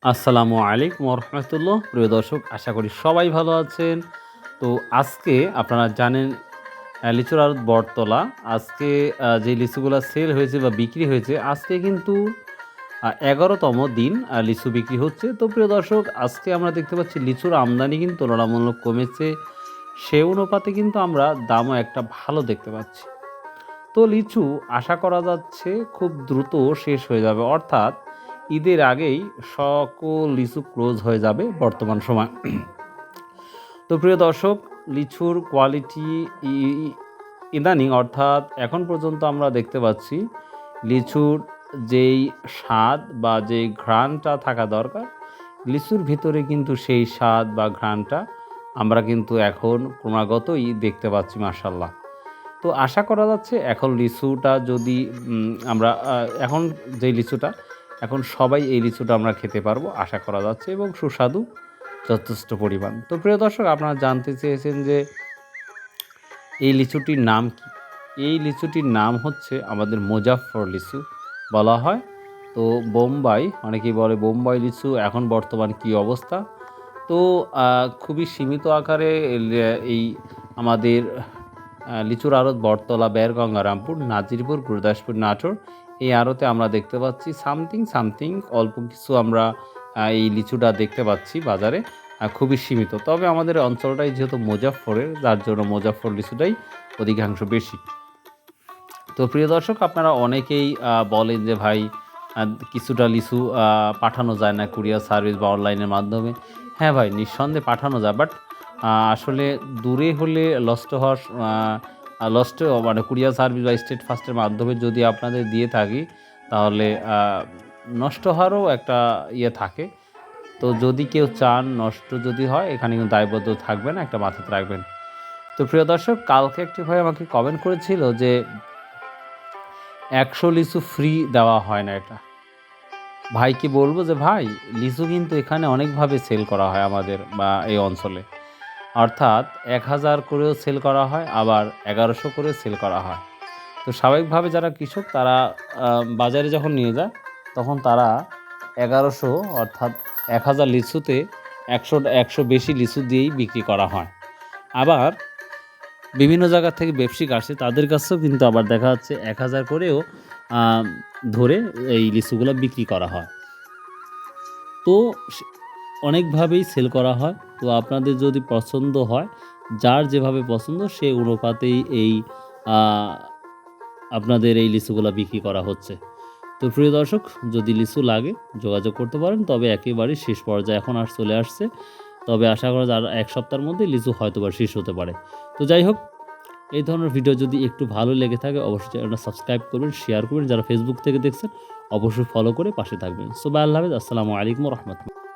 আসসালামু আলাইকুম রহমতুল্লাহ। প্রিয় দর্শক, আশা করি সবাই ভালো আছেন। তো আজকে আপনারা জানেন লিচুর আড়ত বটতলা আজকে যে লিচুগুলা সেল হয়েছে বা বিক্রি হয়েছে, আজকে কিন্তু ১১তম দিন লিচু বিক্রি হচ্ছে। তো প্রিয় দর্শক, আজকে আমরা দেখতে পাচ্ছি লিচুর আমদানি কিন্তু তুলনামূলক কমেছে। সে অনুপাতে কিন্তু আমরা দামও একটা ভালো দেখতে পাচ্ছি। তো লিচু আশা করা যাচ্ছে খুব দ্রুত শেষ হয়ে যাবে, অর্থাৎ ঈদের আগেই সকল লিচু ক্লোজ হয়ে যাবে বর্তমান সময়। তো প্রিয় দর্শক, লিচুর কোয়ালিটি ইদানিং অর্থাৎ এখন পর্যন্ত আমরা দেখতে পাচ্ছি লিচুর যেই স্বাদ বা যেই ঘ্রাণটা থাকা দরকার, লিচুর ভিতরে কিন্তু সেই স্বাদ বা ঘ্রাণটা আমরা কিন্তু এখন ক্রমাগতই দেখতে পাচ্ছি, মাশাআল্লাহ। তো আশা করা যাচ্ছে এখন লিচুটা যদি আমরা এখন যেই লিচুটা এখন সবাই এই লিচুটা আমরা খেতে পারবো আশা করা যাচ্ছে, এবং সুস্বাদু যথেষ্ট পরিমাণ। তো প্রিয় দর্শক, আপনারা জানতে চেয়েছেন যে এই লিচুটির নাম কি? এই লিচুটির নাম হচ্ছে আমাদের মুজাফফর লিচু বলা হয়। তো বোম্বাই, অনেকেই বলে বোম্বাই লিচু। এখন বর্তমান কি অবস্থা? তো খুবই সীমিত আকারে এই আমাদের লিচুর আড়ত বটতলা, বেরগঙ্গা, রামপুর, নাজিরপুর, গুরুদাসপুর, নাটোর এই আড়তে আমরা দেখতে পাচ্ছি সামথিং অল্প কিছু আমরা এই লিচুটা দেখতে পাচ্ছি বাজারে, খুবই সীমিত। তবে আমাদের অঞ্চলটাই যেহেতু মুজাফফরের, যার জন্য মুজাফফর লিচুটাই অধিকাংশ বেশি। তো প্রিয় দর্শক, আপনারা অনেকেই বলেন যে ভাই কিছুটা লিচু পাঠানো যায় না কুরিয়ার সার্ভিস বা অনলাইনের মাধ্যমে? হ্যাঁ ভাই, নিঃসন্দেহে পাঠানো যায়, বাট আসলে দূরে হলে লস্ট মানে কুরিয়ার সার্ভিস বা স্টেট ফাস্টের মাধ্যমে যদি আপনাদের দিয়ে থাকি, তাহলে নষ্ট হওয়ারও একটা ইয়ে থাকে। তো যদি কেউ চান নষ্ট যদি হয়, এখানে কিন্তু দায়বদ্ধ থাকবেন, একটা মাথাতে রাখবেন। তো প্রিয় দর্শক, কালকে একটি ভাই আমাকে কমেন্ট করেছিল যে ১০০ লিচু ফ্রি দেওয়া হয় না। এটা ভাইকে বলবো যে ভাই, লিচু কিন্তু এখানে অনেকভাবে সেল করা হয় আমাদের বা এই অঞ্চলে, অর্থাৎ ১০০০ করেও সেল করা হয়, আবার ১১০০ করেও সেল করা হয়। তো স্বাভাবিকভাবে যারা কৃষক তারা বাজারে যখন নিয়ে যায়, তখন তারা ১১০০ অর্থাৎ ১০০০ লিচুতে ১০০ বেশি লিচু দিয়েই বিক্রি করা হয়। আবার বিভিন্ন জায়গা থেকে ব্যবসায়িক আসে, তাদের কাছেও কিন্তু আবার দেখা যাচ্ছে ১০০০ করেও ধরে এই লিচুগুলো বিক্রি করা হয়। তো অনেকভাবেই সেল করা হয়। তো আপনাদের যদি পছন্দ হয়, যার যেভাবে পছন্দ সে অনুপাতেই এই আপনাদের এই লিচুগুলো বিক্রি করা হচ্ছে। তো প্রিয় দর্শক, যদি লিচু লাগে যোগাযোগ করতে পারেন, তবে একেবারেই শেষ পর্যায়ে এখন আর চলে আসছে। তবে আশা করা যায় আর ১ সপ্তাহের মধ্যে লিচু হয়তোবা শেষ হতে পারে। তো যাই হোক, এই ধরনের ভিডিও যদি একটু ভালো লেগে থাকে, অবশ্যই চ্যানেলটা সাবস্ক্রাইব করবেন, শেয়ার করবেন। যারা ফেসবুক থেকে দেখছেন অবশ্যই ফলো করে পাশে থাকবেন। সো বাই, আল্লাহ হাফেজ, আসসালামু আলাইকুম রহমতুল্লাহ।